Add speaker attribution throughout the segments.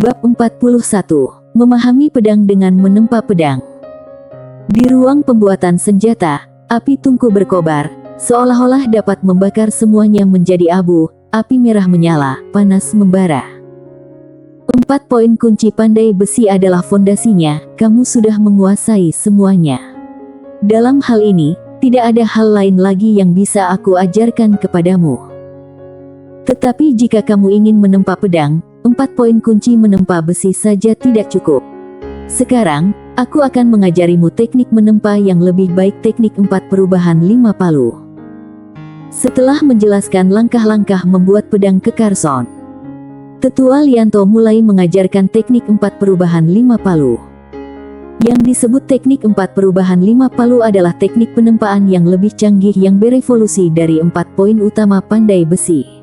Speaker 1: Bab 41. Memahami pedang dengan menempa pedang. Di ruang pembuatan senjata, api tungku berkobar, seolah-olah dapat membakar semuanya menjadi abu. Api merah menyala, panas membara. 4 poin kunci pandai besi adalah fondasinya. Kamu sudah menguasai semuanya. Dalam hal ini, tidak ada hal lain lagi yang bisa aku ajarkan kepadamu. Tetapi jika kamu ingin menempa pedang, 4 poin kunci menempa besi saja tidak cukup. Sekarang, aku akan mengajarimu teknik menempa yang lebih baik, teknik 4 perubahan 5 palu. Setelah menjelaskan langkah-langkah membuat pedang ke Carson, Tetua Lianto mulai mengajarkan teknik 4 perubahan 5 palu. Yang disebut teknik 4 perubahan 5 palu adalah teknik penempaan yang lebih canggih yang berevolusi dari 4 poin utama pandai besi.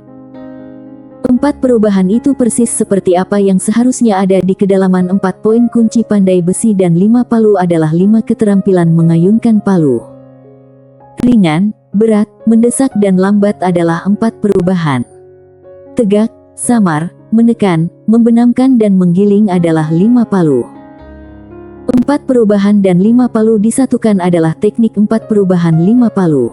Speaker 1: 4 perubahan itu persis seperti apa yang seharusnya ada di kedalaman 4 poin kunci pandai besi, dan 5 palu adalah 5 keterampilan mengayunkan palu. Ringan, berat, mendesak dan lambat adalah 4 perubahan. Tegak, samar, menekan, membenamkan dan menggiling adalah 5 palu. 4 perubahan dan 5 palu disatukan adalah teknik 4 perubahan 5 palu.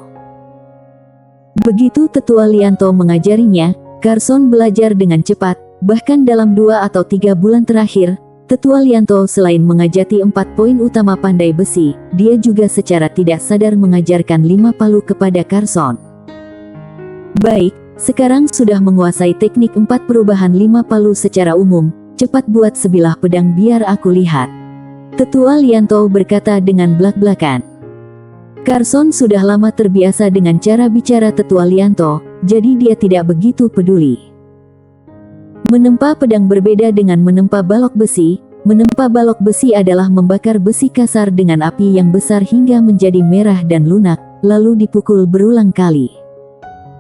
Speaker 1: Begitu Tetua Lianto mengajarinya, Carson belajar dengan cepat. Bahkan dalam 2 atau 3 bulan terakhir, Tetua Lianto selain mengajari 4 poin utama pandai besi, dia juga secara tidak sadar mengajarkan 5 palu kepada Carson. Baik, sekarang sudah menguasai teknik 4 perubahan 5 palu secara umum, cepat buat sebilah pedang biar aku lihat. Tetua Lianto berkata dengan belak-belakan. Carson sudah lama terbiasa dengan cara bicara Tetua Lianto, jadi dia tidak begitu peduli. Menempa pedang berbeda dengan menempa balok besi. Menempa balok besi adalah membakar besi kasar dengan api yang besar hingga menjadi merah dan lunak, lalu dipukul berulang kali.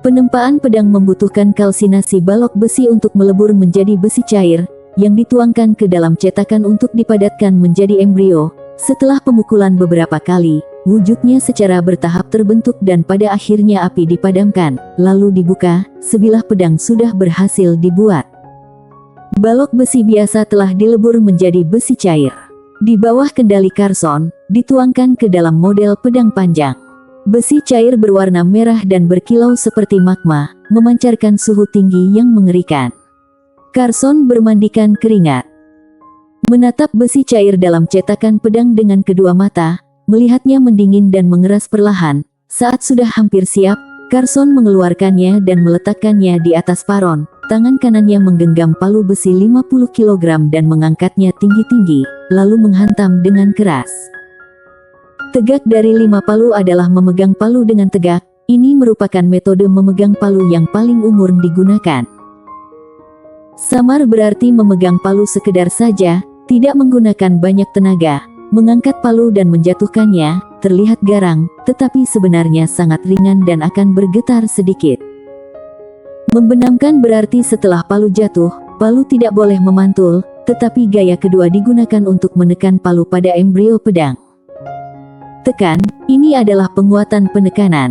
Speaker 1: Penempaan pedang membutuhkan kalsinasi balok besi untuk melebur menjadi besi cair, yang dituangkan ke dalam cetakan untuk dipadatkan menjadi embrio. Setelah pemukulan beberapa kali, wujudnya secara bertahap terbentuk dan pada akhirnya api dipadamkan, lalu dibuka, sebilah pedang sudah berhasil dibuat. Balok besi biasa telah dilebur menjadi besi cair. Di bawah kendali Carson, dituangkan ke dalam model pedang panjang. Besi cair berwarna merah dan berkilau seperti magma, memancarkan suhu tinggi yang mengerikan. Carson bermandikan keringat. Menatap besi cair dalam cetakan pedang dengan kedua mata, melihatnya mendingin dan mengeras perlahan. Saat sudah hampir siap, Carson mengeluarkannya dan meletakkannya di atas paron. Tangan kanannya menggenggam palu besi 50 kg dan mengangkatnya tinggi-tinggi, lalu menghantam dengan keras. Tegak dari 5 palu adalah memegang palu dengan tegak. Ini merupakan metode memegang palu yang paling umur digunakan. Samar berarti memegang palu sekedar saja, tidak menggunakan banyak tenaga. Mengangkat palu dan menjatuhkannya, terlihat garang, tetapi sebenarnya sangat ringan dan akan bergetar sedikit. Membenamkan berarti setelah palu jatuh, palu tidak boleh memantul, tetapi gaya kedua digunakan untuk menekan palu pada embrio pedang. Tekan, ini adalah penguatan penekanan.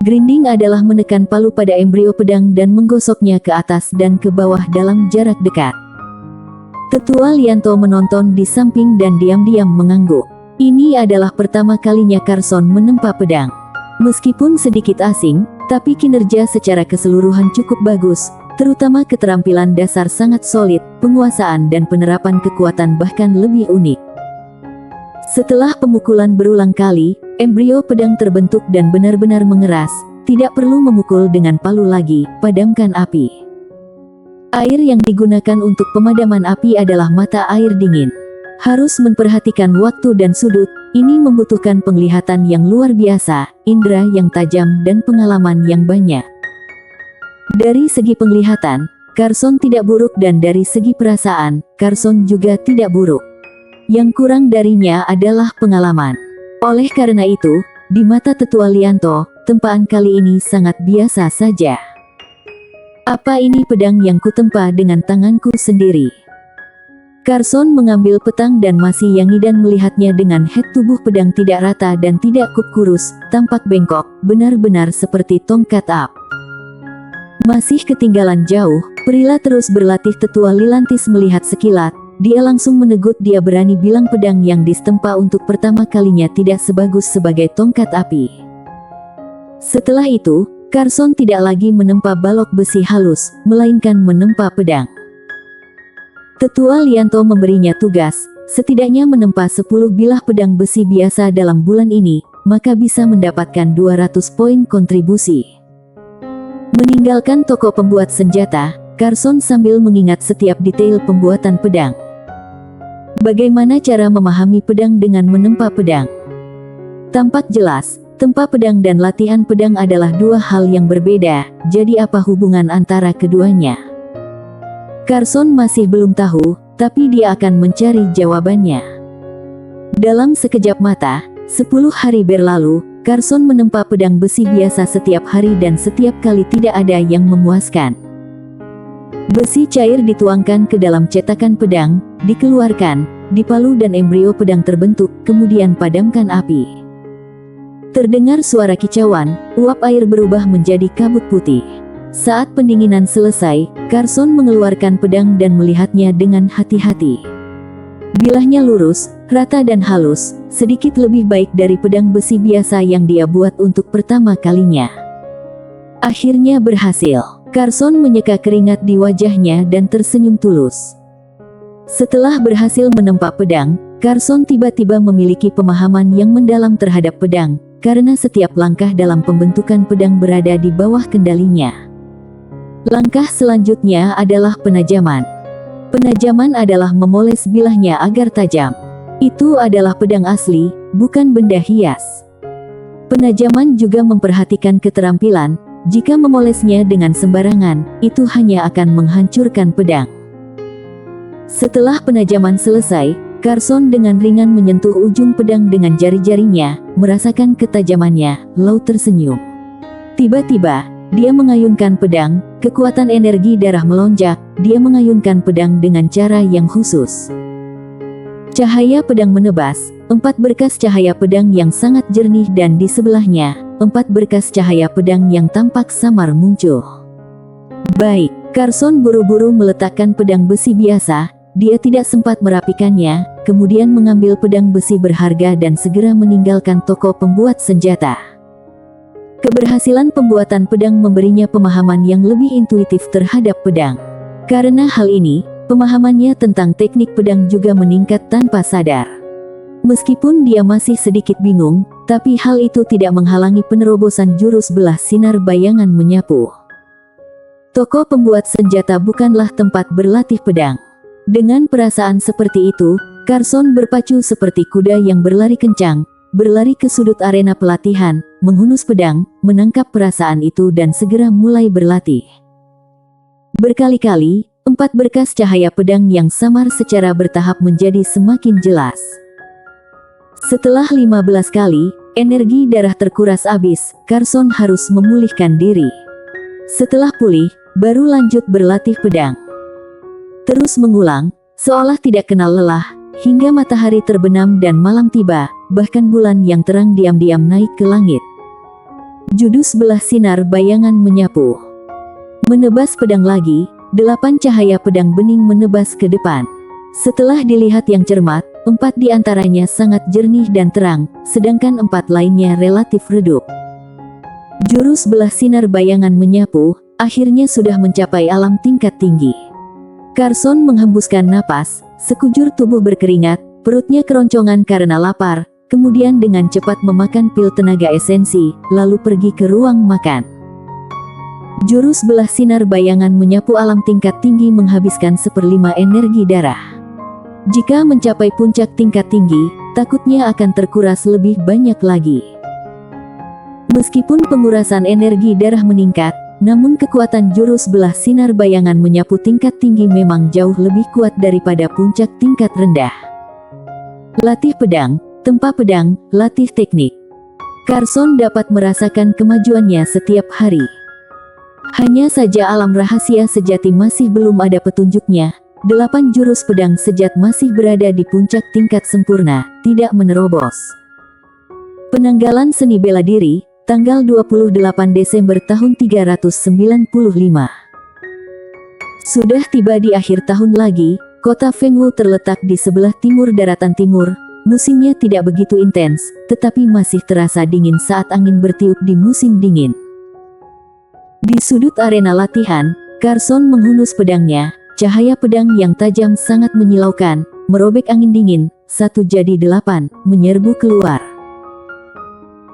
Speaker 1: Grinding adalah menekan palu pada embrio pedang dan menggosoknya ke atas dan ke bawah dalam jarak dekat. Tetua Lianto menonton di samping dan diam-diam mengangguk. Ini adalah pertama kalinya Carson menempa pedang. Meskipun sedikit asing, tapi kinerja secara keseluruhan cukup bagus, terutama keterampilan dasar sangat solid, penguasaan dan penerapan kekuatan bahkan lebih unik. Setelah pemukulan berulang kali, embrio pedang terbentuk dan benar-benar mengeras. Tidak perlu memukul dengan palu lagi, padamkan api. Air yang digunakan untuk pemadaman api adalah mata air dingin. Harus memperhatikan waktu dan sudut, ini membutuhkan penglihatan yang luar biasa, indera yang tajam dan pengalaman yang banyak. Dari segi penglihatan, Carson tidak buruk dan dari segi perasaan, Carson juga tidak buruk. Yang kurang darinya adalah pengalaman. Oleh karena itu, di mata Tetua Lianto, tempaan kali ini sangat biasa saja. Apa ini pedang yang kutempa dengan tanganku sendiri? Carson mengambil petang dan masih yangi dan melihatnya dengan head. Tubuh pedang tidak rata dan tidak kurus, tampak bengkok, benar-benar seperti tongkat up. Masih ketinggalan jauh, Prila terus berlatih. Tetua Lilantis melihat sekilat, dia langsung menegut. Dia berani bilang pedang yang ditempa untuk pertama kalinya tidak sebagus sebagai tongkat api. Setelah itu, Carson tidak lagi menempa balok besi halus, melainkan menempa pedang. Tetua Lianto memberinya tugas, setidaknya menempa 10 bilah pedang besi biasa dalam bulan ini, maka bisa mendapatkan 200 poin kontribusi. Meninggalkan toko pembuat senjata, Carson sambil mengingat setiap detail pembuatan pedang. Bagaimana cara memahami pedang dengan menempa pedang? Tampak jelas, tempa pedang dan latihan pedang adalah dua hal yang berbeda, jadi apa hubungan antara keduanya? Carson masih belum tahu, tapi dia akan mencari jawabannya. Dalam sekejap mata, 10 hari berlalu, Carson menempa pedang besi biasa setiap hari dan setiap kali tidak ada yang memuaskan. Besi cair dituangkan ke dalam cetakan pedang, dikeluarkan, dipalu dan embrio pedang terbentuk, kemudian padamkan api. Terdengar suara kicauan, uap air berubah menjadi kabut putih. Saat pendinginan selesai, Carson mengeluarkan pedang dan melihatnya dengan hati-hati. Bilahnya lurus, rata dan halus, sedikit lebih baik dari pedang besi biasa yang dia buat untuk pertama kalinya. Akhirnya berhasil. Carson menyeka keringat di wajahnya dan tersenyum tulus. Setelah berhasil menempa pedang, Carson tiba-tiba memiliki pemahaman yang mendalam terhadap pedang, karena setiap langkah dalam pembentukan pedang berada di bawah kendalinya. Langkah selanjutnya adalah penajaman. Penajaman adalah memoles bilahnya agar tajam. Itu adalah pedang asli, bukan benda hias. Penajaman juga memperhatikan keterampilan. Jika memolesnya dengan sembarangan, itu hanya akan menghancurkan pedang. Setelah penajaman selesai, Carson dengan ringan menyentuh ujung pedang dengan jari-jarinya, merasakan ketajamannya, lalu tersenyum. Tiba-tiba, dia mengayunkan pedang, kekuatan energi darah melonjak, dia mengayunkan pedang dengan cara yang khusus. Cahaya pedang menebas, 4 berkas cahaya pedang yang sangat jernih dan di sebelahnya, 4 berkas cahaya pedang yang tampak samar muncul. Baik, Carson buru-buru meletakkan pedang besi biasa, dia tidak sempat merapikannya, kemudian mengambil pedang besi berharga dan segera meninggalkan toko pembuat senjata. Keberhasilan pembuatan pedang memberinya pemahaman yang lebih intuitif terhadap pedang. Karena hal ini, pemahamannya tentang teknik pedang juga meningkat tanpa sadar. Meskipun dia masih sedikit bingung, tapi hal itu tidak menghalangi penerobosan jurus belah sinar bayangan menyapu. Toko pembuat senjata bukanlah tempat berlatih pedang. Dengan perasaan seperti itu, Carson berpacu seperti kuda yang berlari kencang, berlari ke sudut arena pelatihan, menghunus pedang, menangkap perasaan itu dan segera mulai berlatih. Berkali-kali, 4 berkas cahaya pedang yang samar secara bertahap menjadi semakin jelas. Setelah 15 kali, energi darah terkuras habis, Carson harus memulihkan diri. Setelah pulih, baru lanjut berlatih pedang. Terus mengulang, seolah tidak kenal lelah, hingga matahari terbenam dan malam tiba, bahkan bulan yang terang diam-diam naik ke langit. Jurus belah sinar bayangan menyapu. Menebas pedang lagi, 8 cahaya pedang bening menebas ke depan. Setelah dilihat yang cermat, 4 diantaranya sangat jernih dan terang, sedangkan 4 lainnya relatif redup. Jurus belah sinar bayangan menyapu, akhirnya sudah mencapai alam tingkat tinggi. Carson menghembuskan napas, sekujur tubuh berkeringat, perutnya keroncongan karena lapar, kemudian dengan cepat memakan pil tenaga esensi, lalu pergi ke ruang makan. Jurus belah sinar bayangan menyapu alam tingkat tinggi menghabiskan 1/5 energi darah. Jika mencapai puncak tingkat tinggi, takutnya akan terkuras lebih banyak lagi. Meskipun pengurasan energi darah meningkat, namun kekuatan jurus belah sinar bayangan menyapu tingkat tinggi memang jauh lebih kuat daripada puncak tingkat rendah. Latih pedang, tempa pedang, latih teknik. Carson dapat merasakan kemajuannya setiap hari. Hanya saja alam rahasia sejati masih belum ada petunjuknya. 8 jurus pedang sejat masih berada di puncak tingkat sempurna, tidak menerobos. Penanggalan seni bela diri, tanggal 28 Desember tahun 395. Sudah tiba di akhir tahun lagi, kota Fengwu terletak di sebelah timur daratan timur. Musimnya tidak begitu intens, tetapi masih terasa dingin saat angin bertiup di musim dingin. Di sudut arena latihan, Carson menghunus pedangnya. Cahaya pedang yang tajam sangat menyilaukan, merobek angin dingin. 1:8 menyerbu keluar.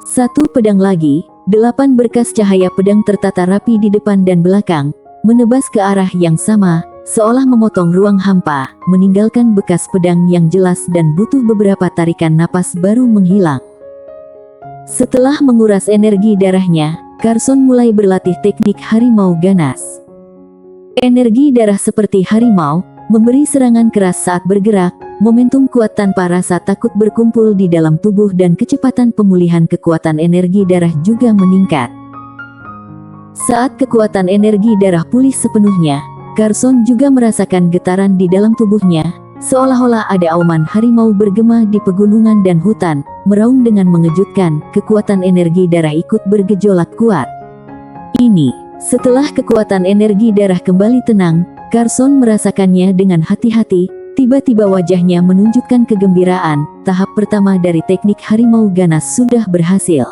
Speaker 1: Satu pedang lagi, 8 berkas cahaya pedang tertata rapi di depan dan belakang, menebas ke arah yang sama, seolah memotong ruang hampa, meninggalkan bekas pedang yang jelas dan butuh beberapa tarikan napas baru menghilang. Setelah menguras energi darahnya, Carson mulai berlatih teknik harimau ganas. Energi darah seperti harimau, memberi serangan keras saat bergerak, momentum kuat tanpa rasa takut berkumpul di dalam tubuh dan kecepatan pemulihan kekuatan energi darah juga meningkat. Saat kekuatan energi darah pulih sepenuhnya, Carson juga merasakan getaran di dalam tubuhnya, seolah-olah ada auman harimau bergema di pegunungan dan hutan, meraung dengan mengejutkan. Kekuatan energi darah ikut bergejolak kuat. Setelah kekuatan energi darah kembali tenang, Carson merasakannya dengan hati-hati. Tiba-tiba wajahnya menunjukkan kegembiraan. Tahap pertama dari teknik harimau ganas sudah berhasil.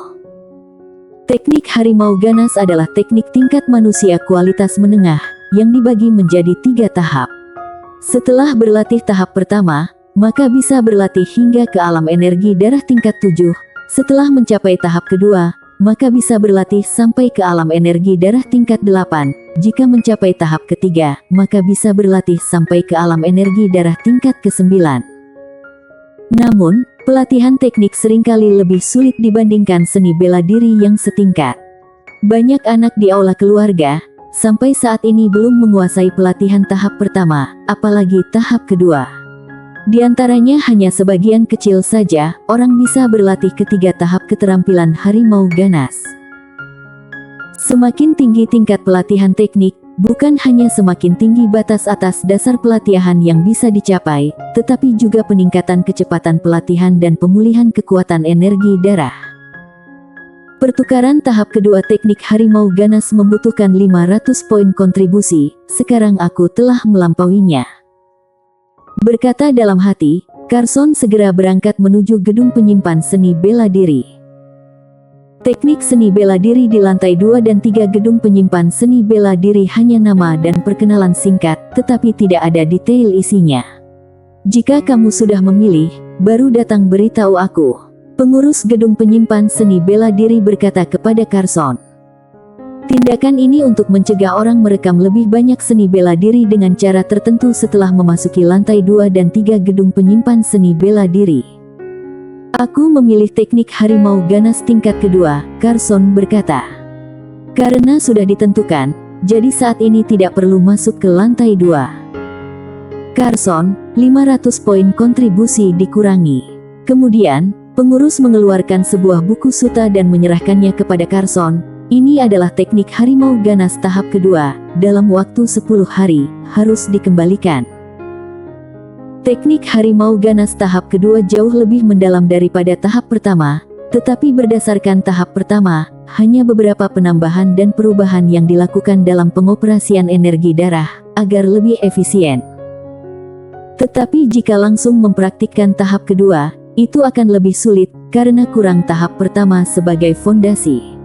Speaker 1: Teknik harimau ganas adalah teknik tingkat manusia kualitas menengah, yang dibagi menjadi 3 tahap. Setelah berlatih tahap pertama, maka bisa berlatih hingga ke alam energi darah tingkat 7. Setelah mencapai tahap kedua, maka bisa berlatih sampai ke alam energi darah tingkat 8. Jika mencapai tahap ketiga, maka bisa berlatih sampai ke alam energi darah tingkat ke-9. Namun, pelatihan teknik seringkali lebih sulit dibandingkan seni bela diri yang setingkat. Banyak anak di aula keluarga sampai saat ini belum menguasai pelatihan tahap pertama, apalagi tahap kedua. Di antaranya hanya sebagian kecil saja orang bisa berlatih ketiga tahap keterampilan harimau ganas. Semakin tinggi tingkat pelatihan teknik, bukan hanya semakin tinggi batas atas dasar pelatihan yang bisa dicapai, tetapi juga peningkatan kecepatan pelatihan dan pemulihan kekuatan energi darah. Pertukaran tahap kedua teknik harimau ganas membutuhkan 500 poin kontribusi, sekarang aku telah melampauinya. Berkata dalam hati, Carson segera berangkat menuju gedung penyimpan seni bela diri. Teknik seni bela diri di lantai 2 dan 3 gedung penyimpan seni bela diri hanya nama dan perkenalan singkat, tetapi tidak ada detail isinya. Jika kamu sudah memilih, baru datang beritahu aku. Pengurus gedung penyimpan seni bela diri berkata kepada Carson. Tindakan ini untuk mencegah orang merekam lebih banyak seni bela diri dengan cara tertentu setelah memasuki lantai 2 dan 3 gedung penyimpan seni bela diri. Aku memilih teknik harimau ganas tingkat kedua, Carson berkata. Karena sudah ditentukan, jadi saat ini tidak perlu masuk ke lantai 2. Carson, 500 poin kontribusi dikurangi. Kemudian, pengurus mengeluarkan sebuah buku suta dan menyerahkannya kepada Carson. Ini adalah teknik harimau ganas tahap kedua, dalam waktu 10 hari, harus dikembalikan. Teknik harimau ganas tahap kedua jauh lebih mendalam daripada tahap pertama, tetapi berdasarkan tahap pertama, hanya beberapa penambahan dan perubahan yang dilakukan dalam pengoperasian energi darah, agar lebih efisien. Tetapi jika langsung mempraktikkan tahap kedua, itu akan lebih sulit, karena kurang tahap pertama sebagai fondasi.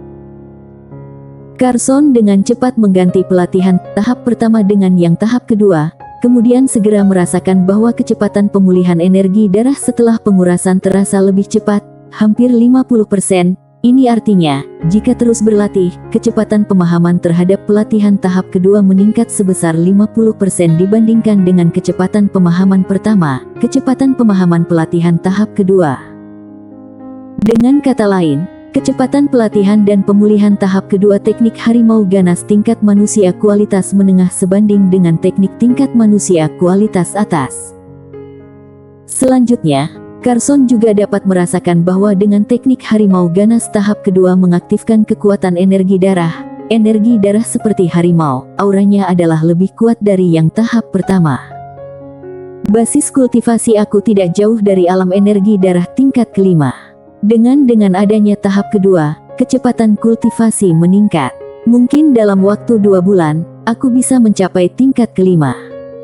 Speaker 1: Carson dengan cepat mengganti pelatihan tahap pertama dengan yang tahap kedua, kemudian segera merasakan bahwa kecepatan pemulihan energi darah setelah pengurasan terasa lebih cepat, hampir 50%. Ini artinya, jika terus berlatih, kecepatan pemahaman terhadap pelatihan tahap kedua meningkat sebesar 50% dibandingkan dengan kecepatan pemahaman pertama, kecepatan pemahaman pelatihan tahap kedua. Dengan kata lain, kecepatan pelatihan dan pemulihan tahap kedua teknik harimau ganas tingkat manusia kualitas menengah sebanding dengan teknik tingkat manusia kualitas atas. Selanjutnya, Carson juga dapat merasakan bahwa dengan teknik harimau ganas tahap kedua mengaktifkan kekuatan energi darah seperti harimau, auranya adalah lebih kuat dari yang tahap pertama. Basis kultivasi aku tidak jauh dari alam energi darah tingkat kelima. Dengan adanya tahap kedua, kecepatan kultivasi meningkat. Mungkin dalam waktu 2 bulan, aku bisa mencapai tingkat kelima.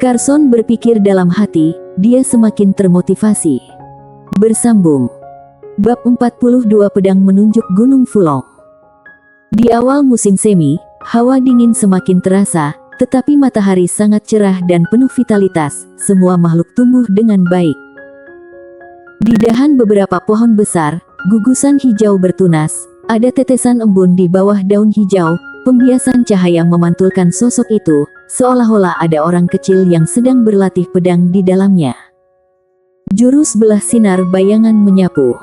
Speaker 1: Carson berpikir dalam hati, dia semakin termotivasi. Bersambung. Bab 42 Pedang menunjuk Gunung Fulong. Di awal musim semi, hawa dingin semakin terasa, tetapi matahari sangat cerah dan penuh vitalitas, semua makhluk tumbuh dengan baik. Di dahan beberapa pohon besar, gugusan hijau bertunas, ada tetesan embun di bawah daun hijau, pembiasan cahaya memantulkan sosok itu, seolah-olah ada orang kecil yang sedang berlatih pedang di dalamnya. Jurus belah sinar bayangan menyapu.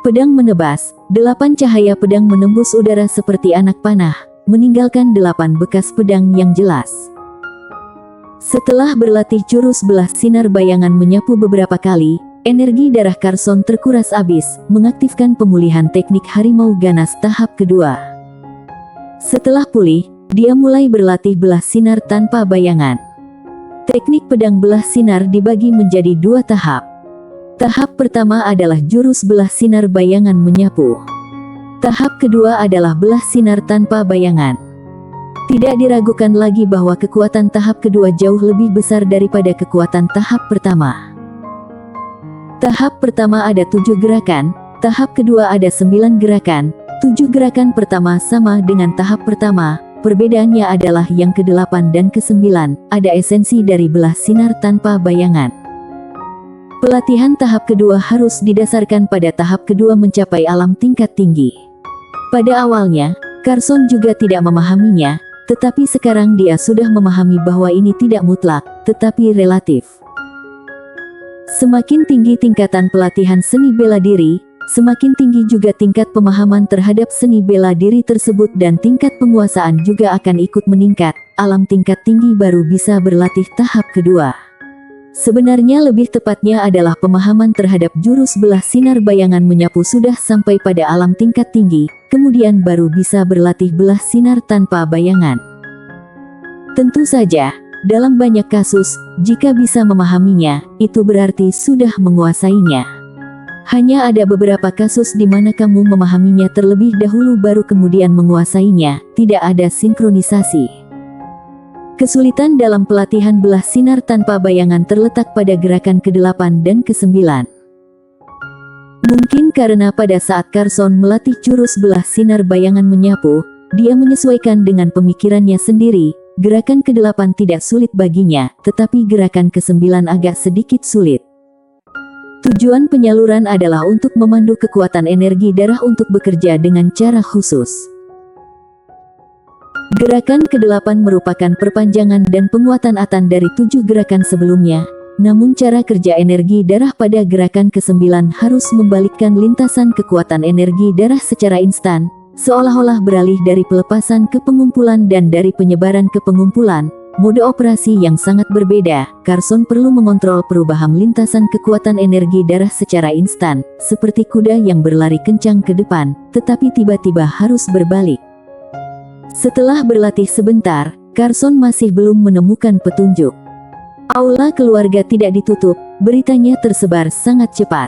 Speaker 1: Pedang menebas, 8 cahaya pedang menembus udara seperti anak panah, meninggalkan 8 bekas pedang yang jelas. Setelah berlatih jurus belah sinar bayangan menyapu beberapa kali, energi darah Carson terkuras habis, mengaktifkan pemulihan teknik harimau ganas tahap kedua. Setelah pulih, dia mulai berlatih belah sinar tanpa bayangan. Teknik pedang belah sinar dibagi menjadi 2 tahap. Tahap pertama adalah jurus belah sinar bayangan menyapu. Tahap kedua adalah belah sinar tanpa bayangan. Tidak diragukan lagi bahwa kekuatan tahap kedua jauh lebih besar daripada kekuatan tahap pertama. Tahap pertama ada 7 gerakan, tahap kedua ada 9 gerakan. 7 gerakan pertama sama dengan tahap pertama, perbedaannya adalah yang ke-8 dan ke-9, ada esensi dari belah sinar tanpa bayangan. Pelatihan tahap kedua harus didasarkan pada tahap kedua mencapai alam tingkat tinggi. Pada awalnya, Carson juga tidak memahaminya, tetapi sekarang dia sudah memahami bahwa ini tidak mutlak, tetapi relatif. Semakin tinggi tingkatan pelatihan seni bela diri, semakin tinggi juga tingkat pemahaman terhadap seni bela diri tersebut dan tingkat penguasaan juga akan ikut meningkat. Alam tingkat tinggi baru bisa berlatih tahap kedua. Sebenarnya lebih tepatnya adalah pemahaman terhadap jurus belah sinar bayangan menyapu sudah sampai pada alam tingkat tinggi, kemudian baru bisa berlatih belah sinar tanpa bayangan. Tentu saja, dalam banyak kasus, jika bisa memahaminya, itu berarti sudah menguasainya. Hanya ada beberapa kasus di mana kamu memahaminya terlebih dahulu baru kemudian menguasainya, tidak ada sinkronisasi. Kesulitan dalam pelatihan belah sinar tanpa bayangan terletak pada gerakan ke-8 dan ke-9. Mungkin karena pada saat Carson melatih jurus belah sinar bayangan menyapu, dia menyesuaikan dengan pemikirannya sendiri, gerakan ke-8 tidak sulit baginya, tetapi gerakan ke-9 agak sedikit sulit. Tujuan penyaluran adalah untuk memandu kekuatan energi darah untuk bekerja dengan cara khusus. Gerakan ke-8 merupakan perpanjangan dan penguatan atan dari 7 gerakan sebelumnya, namun cara kerja energi darah pada gerakan ke-9 harus membalikkan lintasan kekuatan energi darah secara instan, seolah-olah beralih dari pelepasan ke pengumpulan dan dari penyebaran ke pengumpulan, mode operasi yang sangat berbeda. Carson perlu mengontrol perubahan lintasan kekuatan energi darah secara instan, seperti kuda yang berlari kencang ke depan, tetapi tiba-tiba harus berbalik. Setelah berlatih sebentar, Carson masih belum menemukan petunjuk. Aula keluarga tidak ditutup, beritanya tersebar sangat cepat.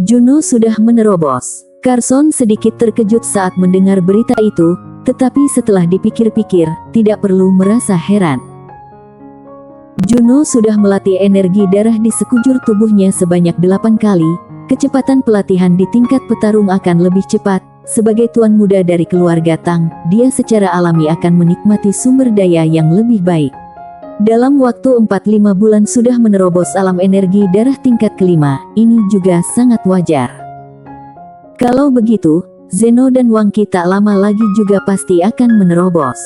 Speaker 1: Juno sudah menerobos. Carson sedikit terkejut saat mendengar berita itu, tetapi setelah dipikir-pikir, tidak perlu merasa heran. Juno sudah melatih energi darah di sekujur tubuhnya sebanyak 8 kali, kecepatan pelatihan di tingkat petarung akan lebih cepat. Sebagai tuan muda dari keluarga Tang, dia secara alami akan menikmati sumber daya yang lebih baik. Dalam waktu 4-5 bulan sudah menerobos alam energi darah tingkat kelima, ini juga sangat wajar. Kalau begitu, Zeno dan Wang Qi tak lama lagi juga pasti akan menerobos.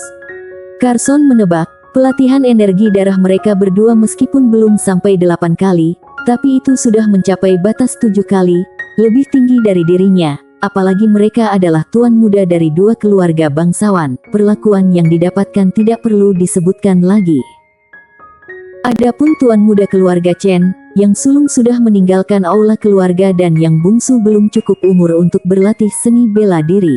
Speaker 1: Carson menebak, pelatihan energi darah mereka berdua meskipun belum sampai 8 kali, tapi itu sudah mencapai batas 7 kali, lebih tinggi dari dirinya. Apalagi mereka adalah tuan muda dari 2 keluarga bangsawan, perlakuan yang didapatkan tidak perlu disebutkan lagi. Adapun tuan muda keluarga Chen, yang sulung sudah meninggalkan aula keluarga dan yang bungsu belum cukup umur untuk berlatih seni bela diri.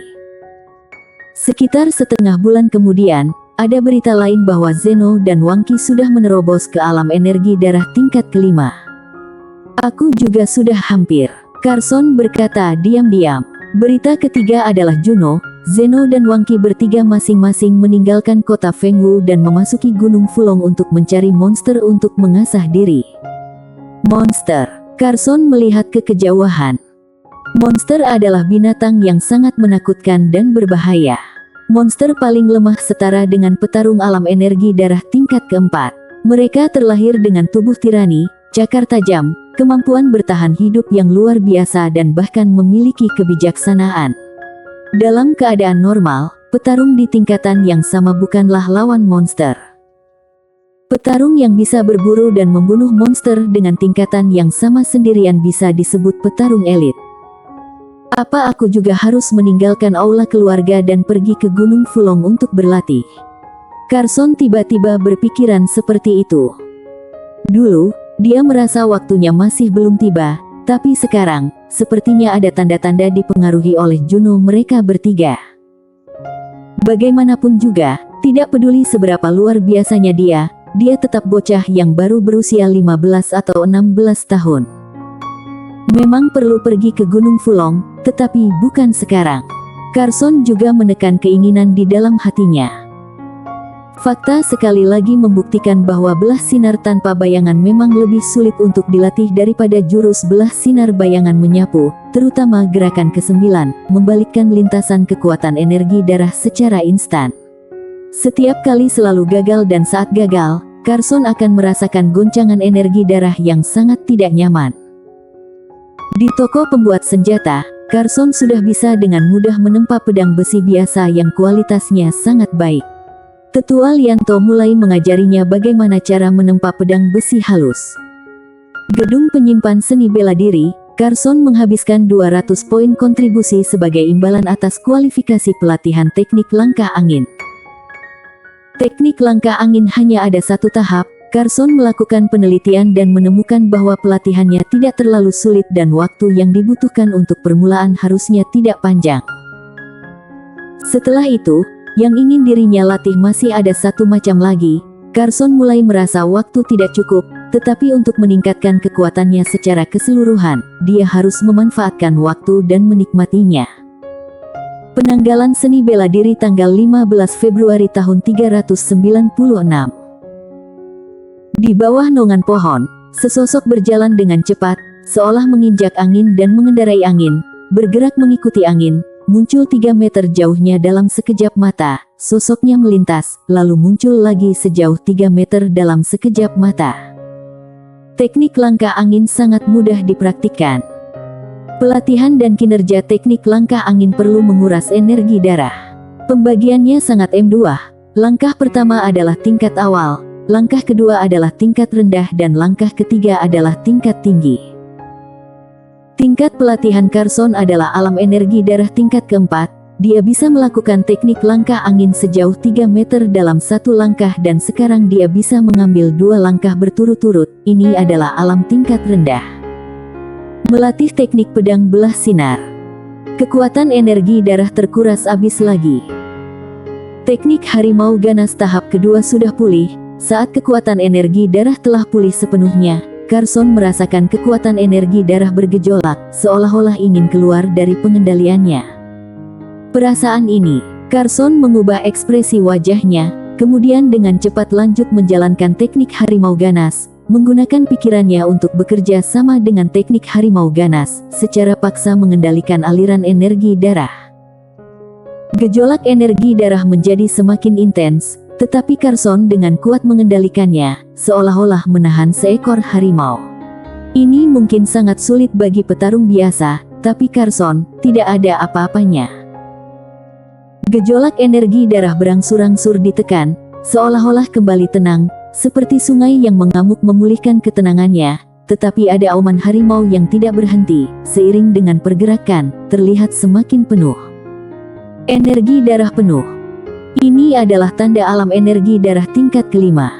Speaker 1: Sekitar setengah bulan kemudian, ada berita lain bahwa Zeno dan Wang Qi sudah menerobos ke alam energi darah tingkat kelima. Aku juga sudah hampir, Carson berkata diam-diam. Berita ketiga adalah Juno, Zeno dan Wangqi bertiga masing-masing meninggalkan kota Fengwu dan memasuki Gunung Fulong untuk mencari monster untuk mengasah diri. Monster. Carson melihat ke kejauhan. Monster adalah binatang yang sangat menakutkan dan berbahaya. Monster paling lemah setara dengan petarung alam energi darah tingkat keempat. Mereka terlahir dengan tubuh tirani, cakar tajam, kemampuan bertahan hidup yang luar biasa dan bahkan memiliki kebijaksanaan. Dalam keadaan normal, petarung di tingkatan yang sama bukanlah lawan monster. Petarung yang bisa berburu dan membunuh monster dengan tingkatan yang sama sendirian bisa disebut petarung elit. Apa aku juga harus meninggalkan aula keluarga dan pergi ke Gunung Fulong untuk berlatih? Carson tiba-tiba berpikiran seperti itu. Dulu, dia merasa waktunya masih belum tiba, tapi sekarang, sepertinya ada tanda-tanda dipengaruhi oleh Juno mereka bertiga. Bagaimanapun juga, tidak peduli seberapa luar biasanya dia tetap bocah yang baru berusia 15 atau 16 tahun. Memang perlu pergi ke Gunung Fulong, tetapi bukan sekarang. Carson juga menekan keinginan di dalam hatinya. Fakta sekali lagi membuktikan bahwa belah sinar tanpa bayangan memang lebih sulit untuk dilatih daripada jurus belah sinar bayangan menyapu, terutama gerakan ke-9, membalikkan lintasan kekuatan energi darah secara instan. Setiap kali selalu gagal dan saat gagal, Carson akan merasakan goncangan energi darah yang sangat tidak nyaman. Di toko pembuat senjata, Carson sudah bisa dengan mudah menempa pedang besi biasa yang kualitasnya sangat baik. Tetua Lianto mulai mengajarinya bagaimana cara menempa pedang besi halus. Gedung penyimpan seni bela diri, Carson menghabiskan 200 poin kontribusi sebagai imbalan atas kualifikasi pelatihan teknik langkah angin. Teknik langkah angin hanya ada satu tahap. Carson melakukan penelitian dan menemukan bahwa pelatihannya tidak terlalu sulit dan waktu yang dibutuhkan untuk permulaan harusnya tidak panjang. Setelah itu, yang ingin dirinya latih masih ada satu macam lagi. Carson mulai merasa waktu tidak cukup, tetapi untuk meningkatkan kekuatannya secara keseluruhan, dia harus memanfaatkan waktu dan menikmatinya. Penanggalan seni bela diri tanggal 15 Februari tahun 396. Di bawah naungan pohon, sesosok berjalan dengan cepat, seolah menginjak angin dan mengendarai angin, bergerak mengikuti angin. Muncul 3 meter jauhnya dalam sekejap mata, sosoknya melintas, lalu muncul lagi sejauh 3 meter dalam sekejap mata. Teknik langkah angin sangat mudah dipraktikkan. Pelatihan dan kinerja teknik langkah angin perlu menguras energi darah. Pembagiannya sangat M2, langkah pertama adalah tingkat awal, langkah kedua adalah tingkat rendah dan langkah ketiga adalah tingkat tinggi. Tingkat pelatihan Carson adalah alam energi darah tingkat keempat. Dia bisa melakukan teknik langkah angin sejauh 3 meter dalam satu langkah dan sekarang dia bisa mengambil 2 langkah berturut-turut. Ini adalah alam tingkat rendah. Melatih teknik pedang belah sinar. Kekuatan energi darah terkuras habis lagi. Teknik harimau ganas tahap kedua sudah pulih. Saat kekuatan energi darah telah pulih sepenuhnya, Carson merasakan kekuatan energi darah bergejolak, seolah-olah ingin keluar dari pengendaliannya. Perasaan ini, Carson mengubah ekspresi wajahnya, kemudian dengan cepat lanjut menjalankan teknik harimau ganas, menggunakan pikirannya untuk bekerja sama dengan teknik harimau ganas, secara paksa mengendalikan aliran energi darah. Gejolak energi darah menjadi semakin intens, tetapi Carson dengan kuat mengendalikannya, seolah-olah menahan seekor harimau. Ini mungkin sangat sulit bagi petarung biasa, tapi Carson tidak ada apa-apanya. Gejolak energi darah berangsur-angsur ditekan, seolah-olah kembali tenang, seperti sungai yang mengamuk memulihkan ketenangannya, tetapi ada auman harimau yang tidak berhenti, seiring dengan pergerakan, terlihat semakin penuh. Energi darah penuh. Ini adalah tanda alam energi darah tingkat kelima.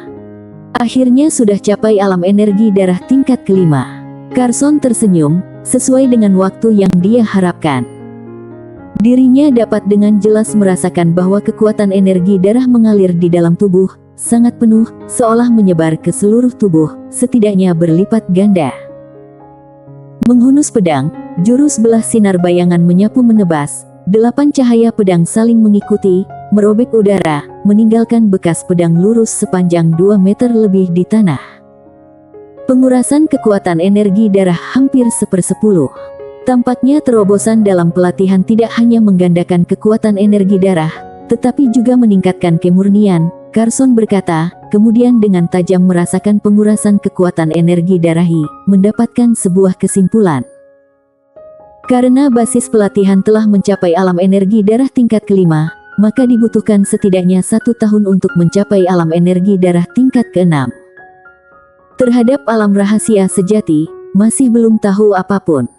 Speaker 1: Akhirnya sudah capai alam energi darah tingkat kelima. Carson tersenyum, sesuai dengan waktu yang dia harapkan. Dirinya dapat dengan jelas merasakan bahwa kekuatan energi darah mengalir di dalam tubuh, sangat penuh, seolah menyebar ke seluruh tubuh, setidaknya berlipat ganda. Menghunus pedang, jurus belah sinar bayangan menyapu menebas. 8 cahaya pedang saling mengikuti, merobek udara, meninggalkan bekas pedang lurus sepanjang 2 meter lebih di tanah. Pengurasan kekuatan energi darah hampir 1/10. Tampaknya terobosan dalam pelatihan tidak hanya menggandakan kekuatan energi darah, tetapi juga meningkatkan kemurnian, Carson berkata, kemudian dengan tajam merasakan pengurasan kekuatan energi darahi, mendapatkan sebuah kesimpulan. Karena basis pelatihan telah mencapai alam energi darah tingkat kelima, maka dibutuhkan setidaknya 1 tahun untuk mencapai alam energi darah tingkat ke-6. Terhadap alam rahasia sejati, masih belum tahu apapun.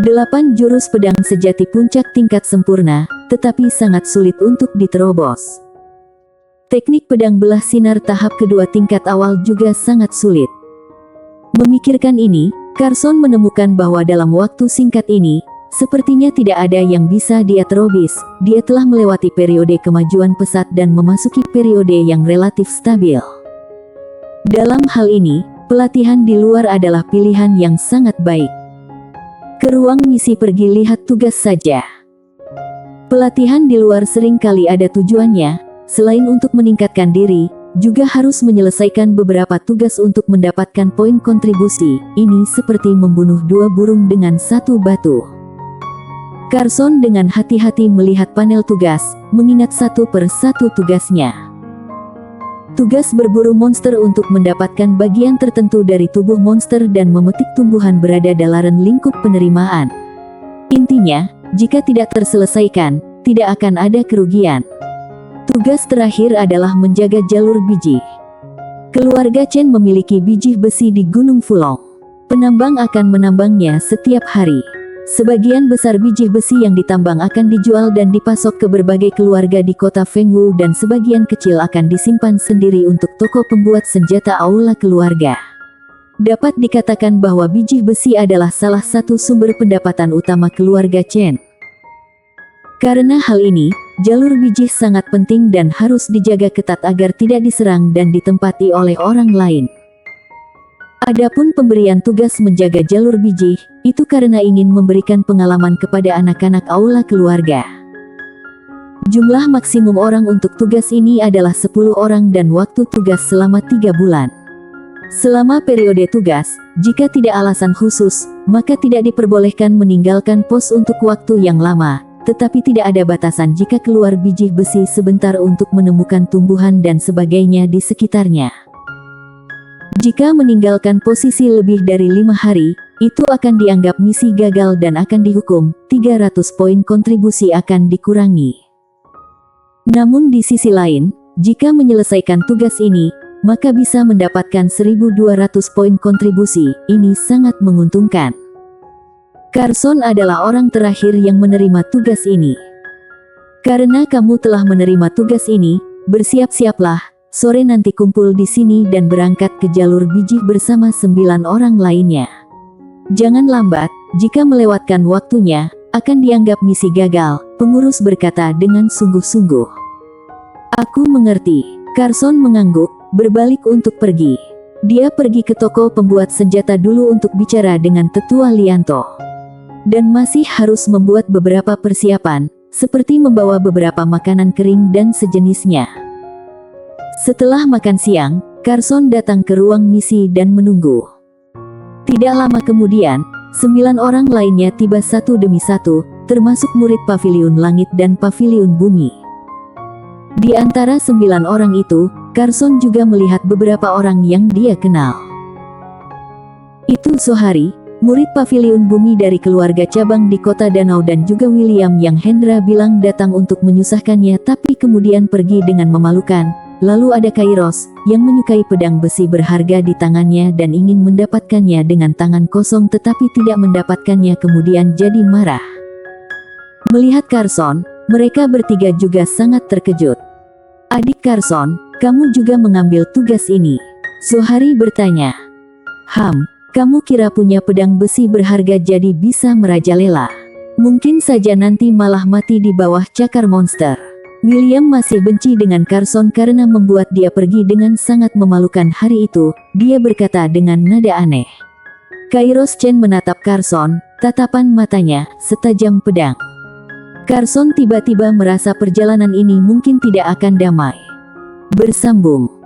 Speaker 1: 8 jurus pedang sejati puncak tingkat sempurna, tetapi sangat sulit untuk diterobos. Teknik pedang belah sinar tahap kedua tingkat awal juga sangat sulit. Memikirkan ini, Carson menemukan bahwa dalam waktu singkat ini, sepertinya tidak ada yang bisa dia terobos. Dia telah melewati periode kemajuan pesat dan memasuki periode yang relatif stabil. Dalam hal ini, pelatihan di luar adalah pilihan yang sangat baik. Ke ruang misi pergi lihat tugas saja. Pelatihan di luar sering kali ada tujuannya, selain untuk meningkatkan diri, juga harus menyelesaikan beberapa tugas untuk mendapatkan poin kontribusi. Ini seperti membunuh 2 burung dengan 1 batu. Carson dengan hati-hati melihat panel tugas, mengingat 1 per 1 tugasnya. Tugas berburu monster untuk mendapatkan bagian tertentu dari tubuh monster dan memetik tumbuhan berada dalam lingkup penerimaan. Intinya, jika tidak terselesaikan, tidak akan ada kerugian. Tugas terakhir adalah menjaga jalur biji. Keluarga Chen memiliki biji besi di Gunung Fulong. Penambang akan menambangnya setiap hari. Sebagian besar biji besi yang ditambang akan dijual dan dipasok ke berbagai keluarga di kota Fengwu dan sebagian kecil akan disimpan sendiri untuk toko pembuat senjata aula keluarga. Dapat dikatakan bahwa biji besi adalah salah satu sumber pendapatan utama keluarga Chen. Karena hal ini, jalur biji sangat penting dan harus dijaga ketat agar tidak diserang dan ditempati oleh orang lain. Adapun pemberian tugas menjaga jalur biji, itu karena ingin memberikan pengalaman kepada anak-anak aula keluarga. Jumlah maksimum orang untuk tugas ini adalah 10 orang dan waktu tugas selama 3 bulan. Selama periode tugas, jika tidak alasan khusus, maka tidak diperbolehkan meninggalkan pos untuk waktu yang lama, tetapi tidak ada batasan jika keluar biji besi sebentar untuk menemukan tumbuhan dan sebagainya di sekitarnya. Jika meninggalkan posisi lebih dari 5 hari, itu akan dianggap misi gagal dan akan dihukum, 300 poin kontribusi akan dikurangi. Namun di sisi lain, jika menyelesaikan tugas ini, maka bisa mendapatkan 1.200 poin kontribusi. Ini sangat menguntungkan. Carson adalah orang terakhir yang menerima tugas ini. Karena kamu telah menerima tugas ini, bersiap-siaplah. Sore nanti kumpul di sini dan berangkat ke jalur biji bersama 9 orang lainnya. Jangan lambat, jika melewatkan waktunya, akan dianggap misi gagal, pengurus berkata dengan sungguh-sungguh. Aku mengerti, Carson mengangguk, berbalik untuk pergi. Dia pergi ke toko pembuat senjata dulu untuk bicara dengan Tetua Lianto. Dan masih harus membuat beberapa persiapan, seperti membawa beberapa makanan kering dan sejenisnya. Setelah makan siang, Carson datang ke ruang misi dan menunggu. Tidak lama kemudian, 9 orang lainnya tiba satu demi satu, termasuk murid Paviliun Langit dan Paviliun Bumi. Di antara 9 orang itu, Carson juga melihat beberapa orang yang dia kenal. Itu Sohari, murid Paviliun Bumi dari keluarga cabang di kota Danau dan juga William yang Hendra bilang datang untuk menyusahkannya tapi kemudian pergi dengan memalukan. Lalu ada Kairos, yang menyukai pedang besi berharga di tangannya dan ingin mendapatkannya dengan tangan kosong tetapi tidak mendapatkannya kemudian jadi marah. Melihat Carson, mereka bertiga juga sangat terkejut. Adik Carson, kamu juga mengambil tugas ini? Sohari bertanya. Kamu kira punya pedang besi berharga jadi bisa merajalela? Mungkin saja nanti malah mati di bawah cakar monster. William masih benci dengan Carson karena membuat dia pergi dengan sangat memalukan hari itu. Dia berkata dengan nada aneh. Kairos Chen menatap Carson, Tatapan matanya setajam pedang. Carson tiba-tiba merasa perjalanan ini mungkin tidak akan damai. Bersambung.